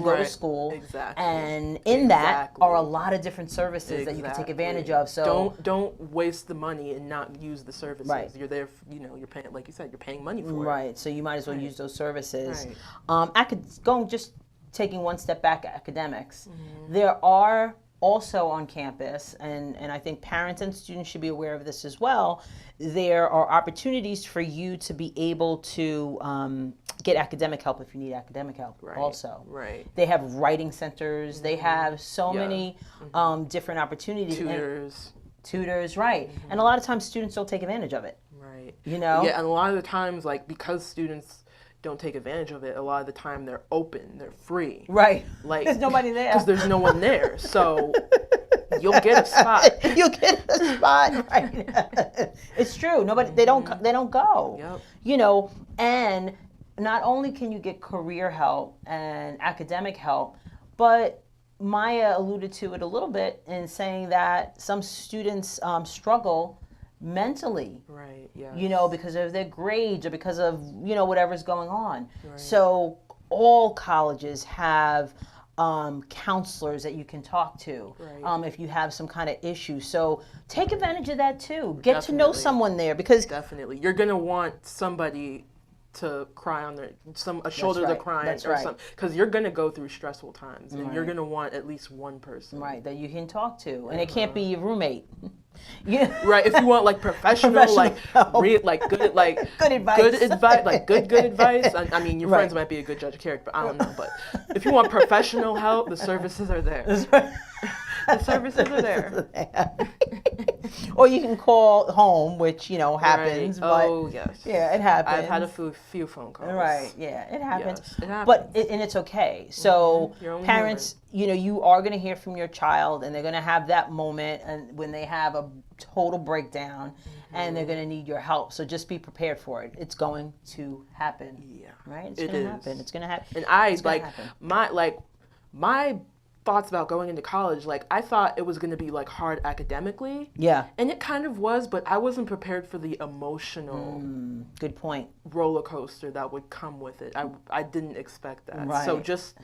go to school, exactly. And in that are a lot of different services that you can take advantage of. So don't waste the money and not use the services. Right. You're there, you're paying, like you said, you're paying money for it. Right. So you might as well use those services. Right. Just taking one step back, academics. There are also on campus, and I think parents and students should be aware of this as well, there are opportunities for you to be able to get academic help if you need academic help also. Right. They have writing centers. They have so many different opportunities. Tutors, right. And a lot of times students don't take advantage of it. Right. Yeah, and a lot of the times, because students don't take advantage of it, a lot of the time they're open, they're free. Right. There's nobody there. Because there's no one there. So you'll get a spot. You'll get a spot, right? It's true. They don't go. Yep. And not only can you get career help and academic help, but Maya alluded to it a little bit in saying that some students struggle mentally, right? Yeah. Because of their grades or because of whatever's going on. Right. So all colleges have counselors that you can talk to if you have some kind of issue. So take advantage of that too. Get to know someone there, because definitely you're gonna want somebody to cry on a shoulder to cry on, or something, because you're gonna go through stressful times, and you're gonna want at least one person that you can talk to, and it can't be your roommate. Right. If you want professional help. good advice, good advice. I mean, your friends might be a good judge of character, but I don't know. But if you want professional help, the services are there. The services are there. Or you can call home, which happens. Right. But yes. Yeah, it happens. I've had a few phone calls. Right. Yeah, it happens. Yes, it happens. But and it's okay. So parents, human. You are going to hear from your child, and they're going to have that moment, and when they have a total breakdown, and they're going to need your help. So just be prepared for it. It's going to happen. Yeah. Right. It's going to happen. It's going to happen. And my thoughts about going into college, I thought it was going to be hard academically. Yeah. And it kind of was, but I wasn't prepared for the emotional good point. roller coaster that would come with it. I didn't expect that. Right. So just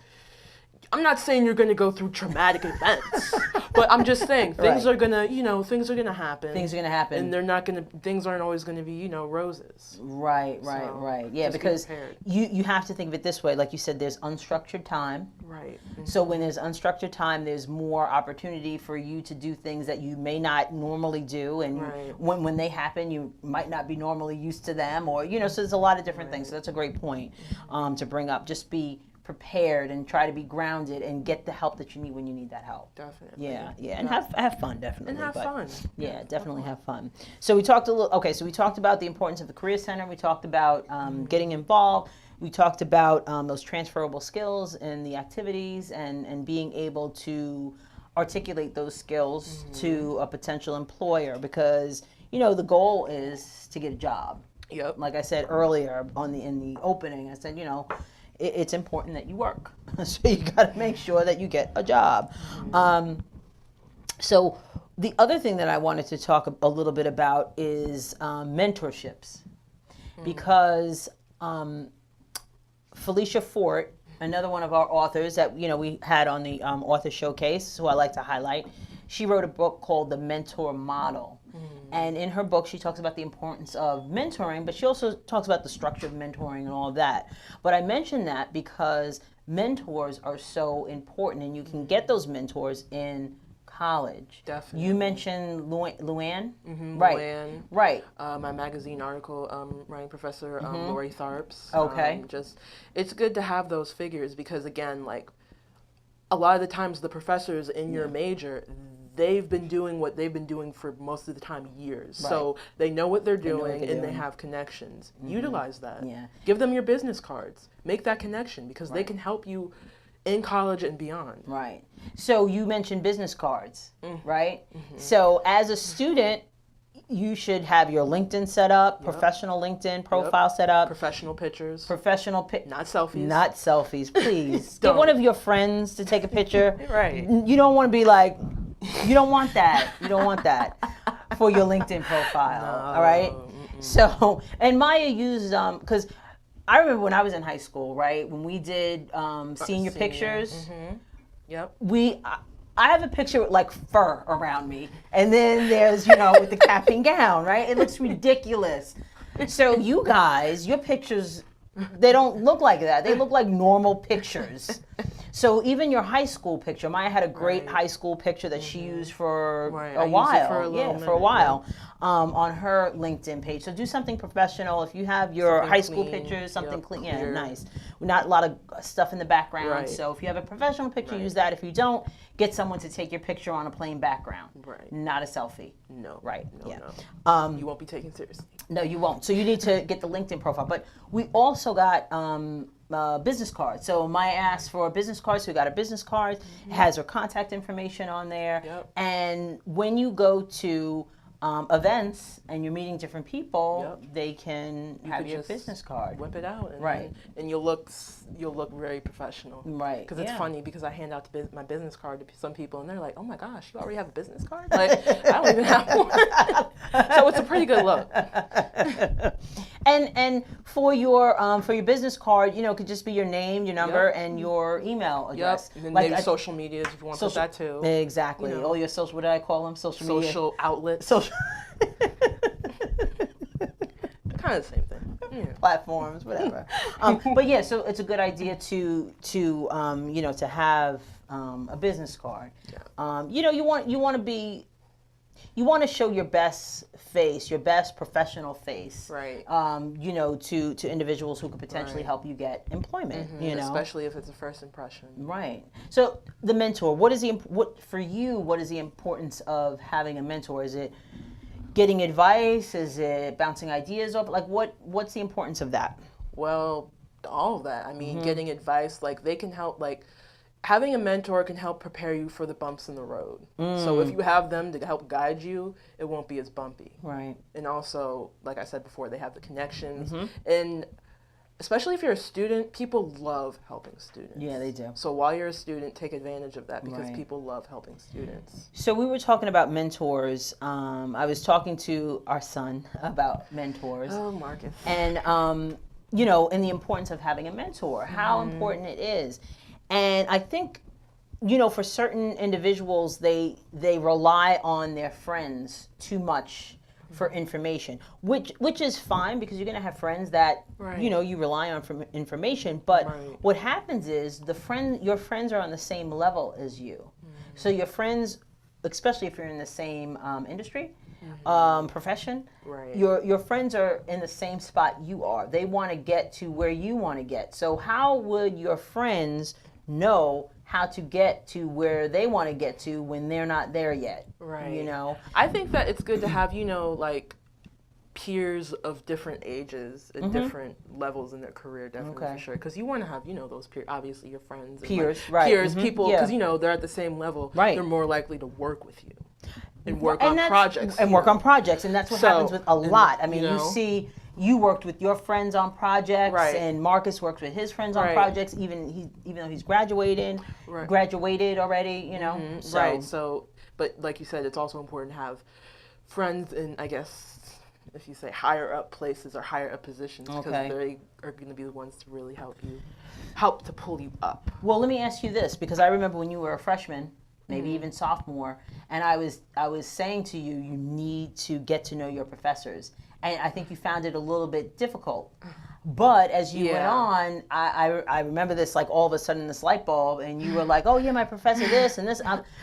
I'm not saying you're going to go through traumatic events, but I'm just saying things Right. are going to, things are going to happen. Things are going to happen. And things aren't always going to be, roses. Right. Yeah, just be because prepared. you have to think of it this way. Like you said, there's unstructured time. Right. So when there's unstructured time, there's more opportunity for you to do things that you may not normally do. And Right. when they happen, you might not be normally used to them. Or, so there's a lot of different things. So that's a great point to bring up. Just be prepared and try to be grounded and get the help that you need when you need that help. Definitely. Yeah, and have fun, definitely. And have fun. Yeah, definitely have fun. So we talked so we talked about the importance of the Career Center. We talked about getting involved. We talked about those transferable skills and the activities and being able to articulate those skills to a potential employer because, the goal is to get a job. Yep. Like I said earlier in the opening, I said, it's important that you work. So you got to make sure that you get a job. So the other thing that I wanted to talk a little bit about is mentorships. Because Felicia Fort, another one of our authors that we had on the author showcase, who I like to highlight, she wrote a book called The Mentor Model. And in her book, she talks about the importance of mentoring, but she also talks about the structure of mentoring and all of that. But I mention that because mentors are so important, and you can get those mentors in college. Definitely. You mentioned Luann? Right. Luann. Right. My magazine article writing professor, Lori Tharps. Okay. It's good to have those figures because, again, like, a lot of the times the professors in your major, they've been doing what they've been doing for most of the time years. Right. So they know what they're doing they're and they doing. have connections. Utilize that. Yeah. Give them your business cards. Make that connection because they can help you in college and beyond. Right. So you mentioned business cards, right? So as a student, you should have your LinkedIn set up, professional LinkedIn profile set up. Professional pictures. Not selfies. Not selfies, please. Get one of your friends to take a picture. Right. You don't want to be like, you don't want that. You don't want that for your LinkedIn profile. No. All right. So, and Maya used, because I remember when I was in high school, right, when we did senior pictures, Yep. I have a picture with like fur around me, and then there's, with the cap and gown, right? It looks ridiculous. So you guys, your pictures, they don't look like that. They look like normal pictures. So even your high school picture, Maya had a great high school picture that she used for a while. For a while. On her LinkedIn page. So do something professional. If you have your Something high school clean. pictures, something Yep, clean, clear. nice. Not a lot of stuff in the background. Right. So if you have a professional picture, use that. If you don't, get someone to take your picture on a plain background. Right. Not a selfie. No. Right. No, Yeah. no. You won't be taken seriously. No, you won't. So you need to get the LinkedIn profile. But we also got business cards. So Maya asked for a business card, so we got a business card. It has her contact information on there. Yep. And when you go to events and you're meeting different people, they can have could your just business card. Whip it out, and Right. and you'll look very professional. Right. Because it's funny because I hand out my business card to some people, and they're like, "Oh my gosh, you already have a business card?" Like, I don't even have one. So it's a pretty good look. And for your business card, it could just be your name, your number, and your email address. Yep. And then maybe social medias if you want to put that too. Exactly. All your social. What did I call them? Social media. Social outlets. Social. Kind of the same thing. Yeah. Platforms, whatever. But yeah, so it's a good idea to have a business card. Yeah. You want to show your best face, your best professional face. Right. To individuals who could potentially help you get employment. Especially if it's a first impression. Right. So the mentor. What is the importance of having a mentor? Is it getting advice? Is it bouncing ideas off? Like what's the importance of that? Well, all of that. I mean, getting advice, like they can help, like having a mentor can help prepare you for the bumps in the road. So if you have them to help guide you, it won't be as bumpy. Right. And also, like I said before, they have the connections. And especially if you're a student, people love helping students. Yeah, they do. So while you're a student, take advantage of that because people love helping students. So we were talking about mentors. I was talking to our son about mentors. Oh, Marcus. And, and the importance of having a mentor, how important it is. And I think, for certain individuals, they rely on their friends too much for information, which is fine, because you're going to have friends that you rely on for information. But what happens is your friends are on the same level as you. So your friends, especially if you're in the same industry, profession, your friends are in the same spot you are. They want to get to where you want to get. So how would your friends know how to get to where they want to get to when they're not there yet? Right. I think that it's good to have, like peers of different ages at different levels in their career, definitely for sure. Because you want to have, those peers, obviously your friends. Peers, and peers, people, because, they're at the same level. Right. They're more likely to work with you and work on projects. And work on projects. And that's what happens with a lot. I mean, you see, you worked with your friends on projects, and Marcus works with his friends on projects, even though he's graduated already, Right. So, but like you said, it's also important to have friends in, I guess, if you say higher up places or higher up positions, because they are going to be the ones to really help to pull you up. Well, let me ask you this, because I remember when you were a freshman, maybe even sophomore, and I was saying to you, you need to get to know your professors. And I think you found it a little bit difficult. But as you went on, I remember this, like all of a sudden, this light bulb, and you were like, oh yeah, my professor this and this.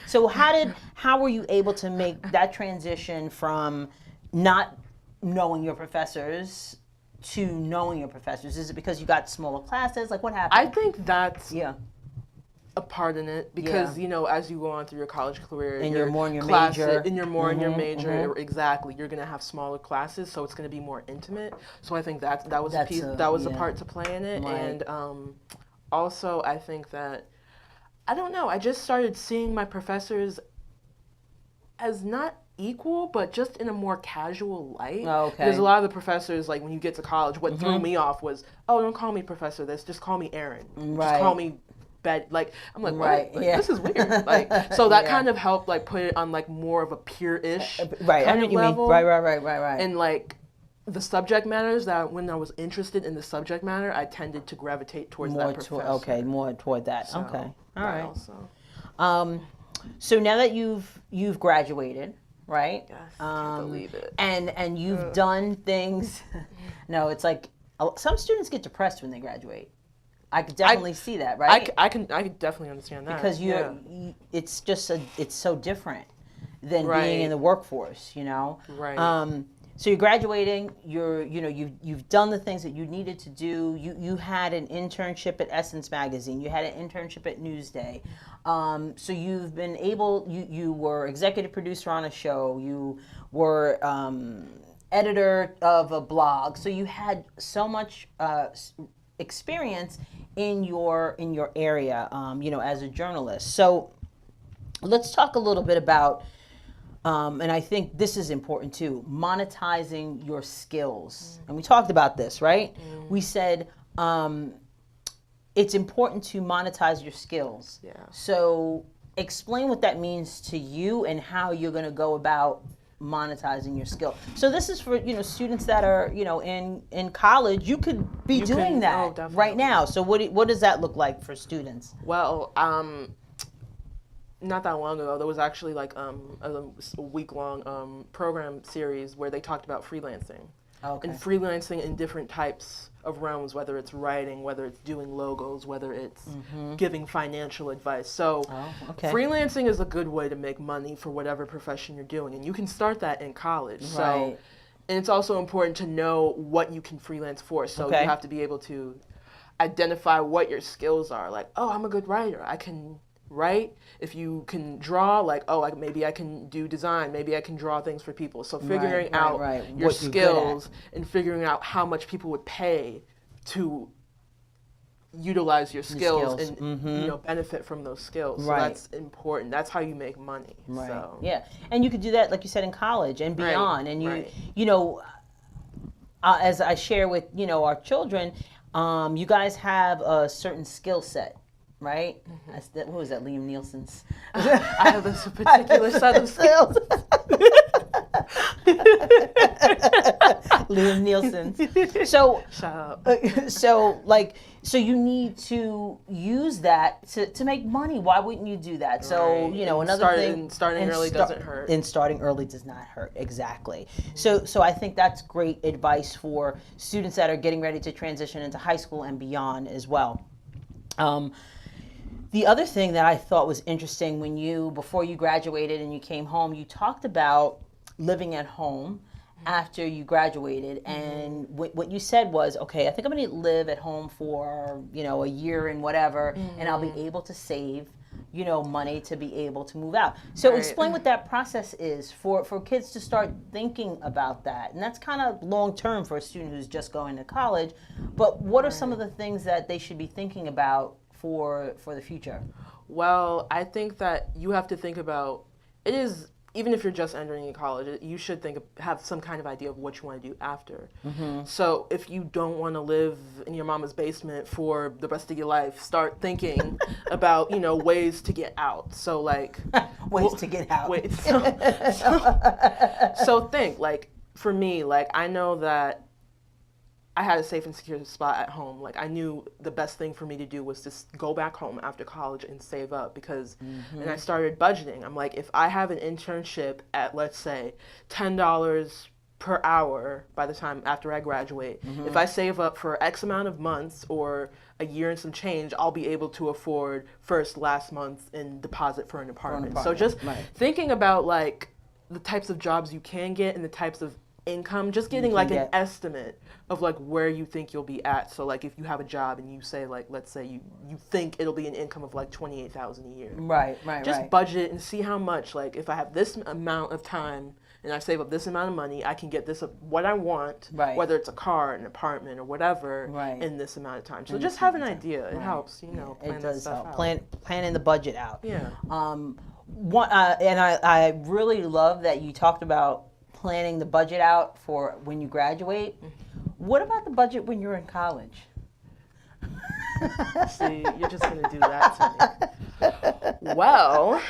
So how were you able to make that transition from not knowing your professors to knowing your professors? Is it because you got smaller classes? Like, what happened? I think that's a part in it, because as you go on through your college career, and you're more in your major, exactly, you're going to have smaller classes, so it's going to be more intimate. So I think that was a part to play in it. And also I think that, I don't know, I just started seeing my professors as not equal, but just in a more casual light. Because a lot of the professors, like when you get to college, what threw me off was, oh, don't call me professor this, just call me Aaron. Just call me like, I'm like, what? Like, this is weird. Like, so that kind of helped, like, put it on, like, more of a peer-ish kind of level. Right. And, like, the subject matters, that when I was interested in the subject matter, I tended to gravitate towards that professor. More toward that. So, all right. Also. So now that you've graduated, right? Yes, can't believe it. And you've done things. No, it's like some students get depressed when they graduate. I could definitely see that, right? I can definitely understand that, because it's just it's so different than being in the workforce, Right. So you're graduating. You've done the things that you needed to do. You had an internship at Essence Magazine. You had an internship at Newsday. So you've been able. You were executive producer on a show. You were editor of a blog. So you had so much experience in your area, as a journalist. So let's talk a little bit about, and I think this is important too, monetizing your skills. And we talked about this, right? We said it's important to monetize your skills. Yeah. So explain what that means to you and how you're going to go about monetizing your skill. So this is for students that are in college. You could be doing that right now. So what does that look like for students? Well, not that long ago, there was actually like a week-long program series where they talked about freelancing. And freelancing in different types of realms, whether it's writing, whether it's doing logos, whether it's giving financial advice. So freelancing is a good way to make money for whatever profession you're doing, and you can start that in college. So, and it's also important to know what you can freelance for. So you have to be able to identify what your skills are. Like, oh, I'm a good writer. I can write. If you can draw, like, oh, maybe I can do design. Maybe I can draw things for people. So figuring out your skills and figuring out how much people would pay to utilize your skills and benefit from those skills. So that's important. That's how you make money. Right. So. Yeah, and you could do that, like you said, in college and beyond. And as I share with our children, you guys have a certain skill set. Right? What was that, Liam Nielsen's? I have this particular set of skills. Liam Nielsen. So, Shut up. so you need to use that to make money. Why wouldn't you do that? So, Right. you know, And another thing. starting early doesn't hurt. And starting early does not hurt. Exactly. So I think that's great advice for students that are getting ready to transition into high school and beyond as well. The other thing that I thought was interesting before you graduated and you came home, you talked about living at home after you graduated, and what you said was, okay, I think I'm going to live at home for, a year and whatever, and I'll be able to save, money to be able to move out. So explain what that process is for kids to start thinking about that. And that's kind of long term for a student who's just going to college, but what are some of the things that they should be thinking about for the future? Well, I think that you have to think about it is, even if you're just entering college, you should have some kind of idea of what you want to do after. So if you don't want to live in your mama's basement for the rest of your life, start thinking about, ways to get out. So like ways to get out. So think, like, for me, like, I know that I had a safe and secure spot at home. Like, I knew the best thing for me to do was just go back home after college and save up, because, and I started budgeting. I'm like, if I have an internship at, let's say, $10 per hour by the time after I graduate, if I save up for X amount of months or a year and some change, I'll be able to afford last month in deposit for an apartment. So just thinking about, like, the types of jobs you can get and the types of income, just getting like an estimate of like where you think you'll be at. So like if you have a job and you say, like, let's say you think it'll be an income of like $28,000 a year. Right. Just budget and see how much, like, if I have this amount of time and I save up this amount of money, I can get this what I want, whether it's a car, an apartment, or whatever, in this amount of time. So just have an idea. It helps, plan it does that stuff help. out. Planning the budget out. Yeah. And I really love that you talked about planning the budget out for when you graduate. What about the budget when you're in college? See, you're just going to do that to me. Well,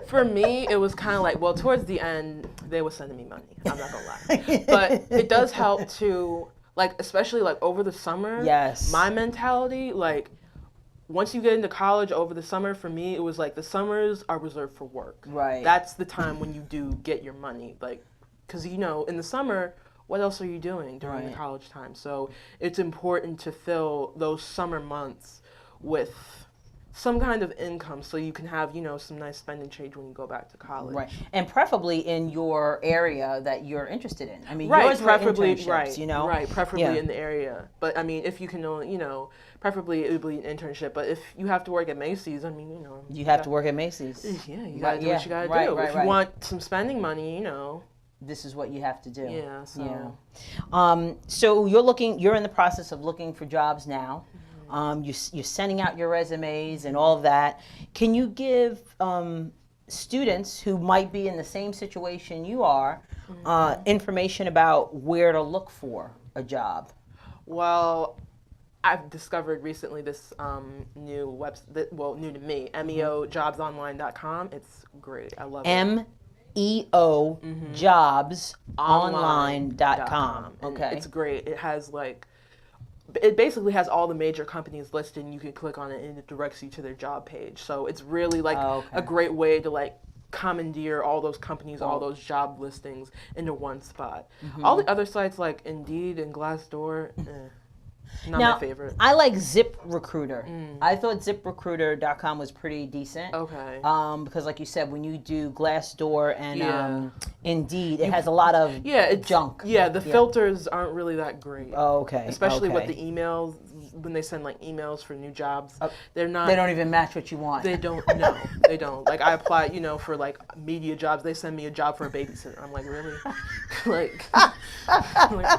for me, it was kind of like, well, towards the end, they were sending me money. I'm not going to lie. But it does help to, like, especially like over the summer. Yes. My mentality, like, once you get into college over the summer, for me, it was like the summers are reserved for work. Right. That's the time when you do get your money. Like, because, in the summer, what else are you doing during the college time? So it's important to fill those summer months with some kind of income so you can have, some nice spending change when you go back to college. Right. And preferably in your area that you're interested in. I mean, right, yours preferably, were internships, right, Right, preferably in the area. But, I mean, if you can only, preferably it would be an internship. But if you have to work at Macy's, I mean, You have to work at Macy's. Yeah, you got to do what you got to do. If you want some spending money, this is what you have to do. Yeah, so. Yeah. So you're in the process of looking for jobs now. You're sending out your resumes and all of that. Can you give students who might be in the same situation you are information about where to look for a job? Well, I've discovered recently this new website, new to me, meojobsonline.com. It's great. I love it. meojobsonline.com. Okay. It's great. It has it basically has all the major companies listed, and you can click on it and it directs you to their job page. So it's really a great way to commandeer all those companies, all those job listings into one spot. All the other sites like Indeed and Glassdoor, not my favorite. I like ZipRecruiter. I thought ZipRecruiter.com was pretty decent. Okay. Because like you said, when you do Glassdoor and Indeed, it has a lot of junk. Yeah, the filters aren't really that great. Oh, okay. Especially with the emails, when they send emails for new jobs, they're not. They don't even match what you want. They don't. No, they don't. Like I applied, for media jobs. They send me a job for a babysitter. I'm like, really? Come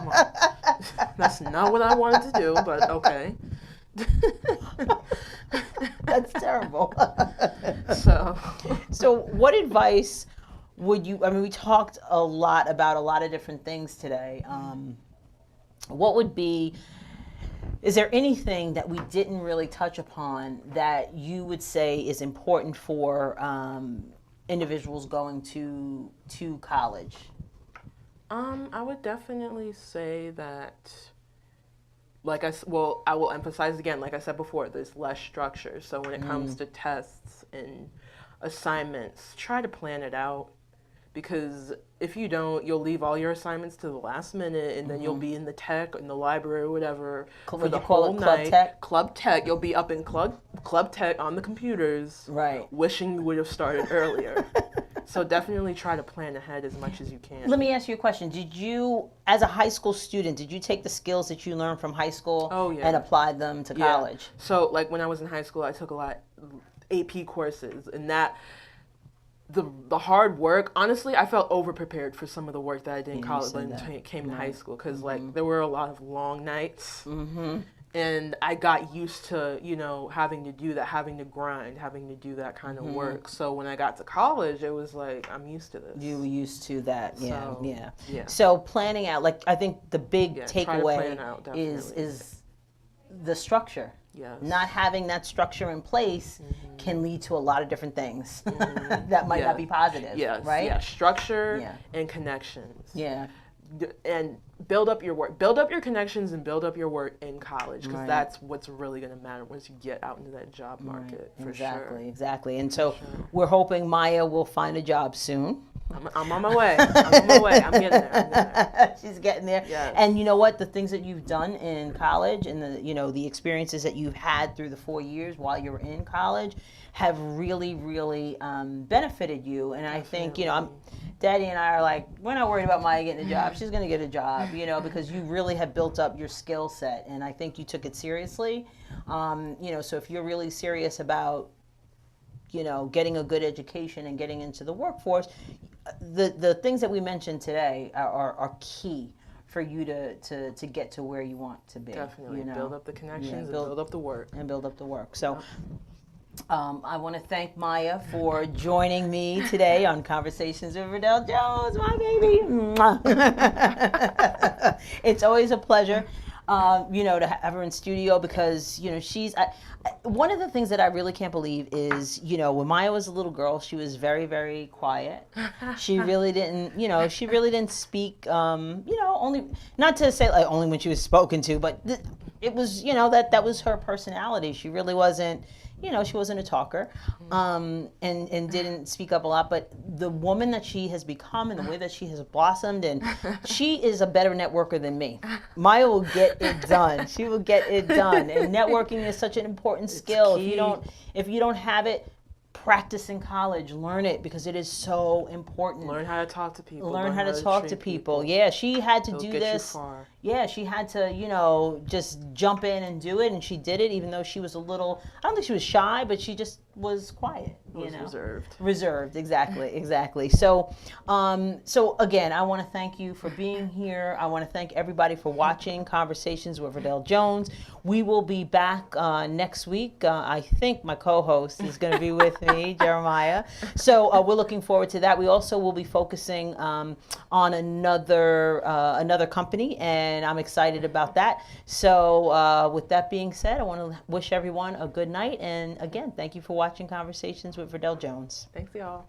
on. That's not what I wanted to do, but okay. That's terrible. So what advice would you, we talked a lot about a lot of different things today. What would be, is there anything that we didn't really touch upon that you would say is important for individuals going to college? I would definitely say that, I will emphasize again, like I said before, there's less structure. So when it comes to tests and assignments, try to plan it out, because if you don't, you'll leave all your assignments to the last minute, and then you'll be in the tech, in the library, or whatever, for the whole night. Club tech. You'll be up in club tech on the computers, Right. wishing you would have started earlier. So definitely try to plan ahead as much as you can. Let me ask you a question. Did you, as a high school student, did you take the skills that you learned from high school and apply them to college? So like when I was in high school, I took a lot AP courses, and that the hard work, honestly, I felt over prepared for some of the work that I did in college when it came to high school, because like there were a lot of long nights, and I got used to, you know, having to do that, having to grind, having to do that kind of work. So when I got to college, it was like, I'm used to this. You were used to that, So, yeah. So planning out, like I think the big Try to takeaway plan out, is the structure. Yes. Not having that structure in place can lead to a lot of different things that might not be positive. Yes. Right? Yeah. Structure and connections. Yeah. And build up your work. Build up your connections and build up your work in college, because Right. that's what's really going to matter once you get out into that job market. For Exactly. sure. Exactly. And so we're hoping Maya will find a job soon. I'm on my way. I'm on my way. I'm getting there. She's getting there. Yes. And you know what? The things that you've done in college and the experiences that you've had through the 4 years while you were in college have really, really benefited you. And I think, Daddy and I are like, we're not worried about Maya getting a job. She's going to get a job, because you really have built up your skill set. And I think you took it seriously. So if you're really serious about, getting a good education and getting into the workforce, the things that we mentioned today are key for you to get to where you want to be. Definitely. Build up the connections and build up the work. And build up the work. So I want to thank Maya for joining me today on Conversations with Verdel Jones, my baby. It's always a pleasure. To have her in studio, because, she's, one of the things that I really can't believe is, when Maya was a little girl, she was very, very quiet. She really didn't speak, only, not to say like only when she was spoken to, but it was, that was her personality. She really wasn't, she wasn't a talker, and didn't speak up a lot. But the woman that she has become and the way that she has blossomed, and she is a better networker than me. Maya will get it done. She will get it done. And networking is such an important skill. If you don't have it, practice in college, learn it, because it is so important. Learn how to talk to people. Learn how to talk to people. Yeah, she had to do this. You far. Yeah, she had to, just jump in and do it, and she did it, even though she was a little, I don't think she was shy, but she just was quiet. Reserved, exactly. So again, I want to thank you for being here. I want to thank everybody for watching Conversations with Verdel Jones. We will be back next week. I think my co-host is going to be with me, Jeremiah. So we're looking forward to that. We also will be focusing on another company, and I'm excited about that. So with that being said, I want to wish everyone a good night. And again, thank you for watching Conversations with Verdel Jones. Thanks, y'all.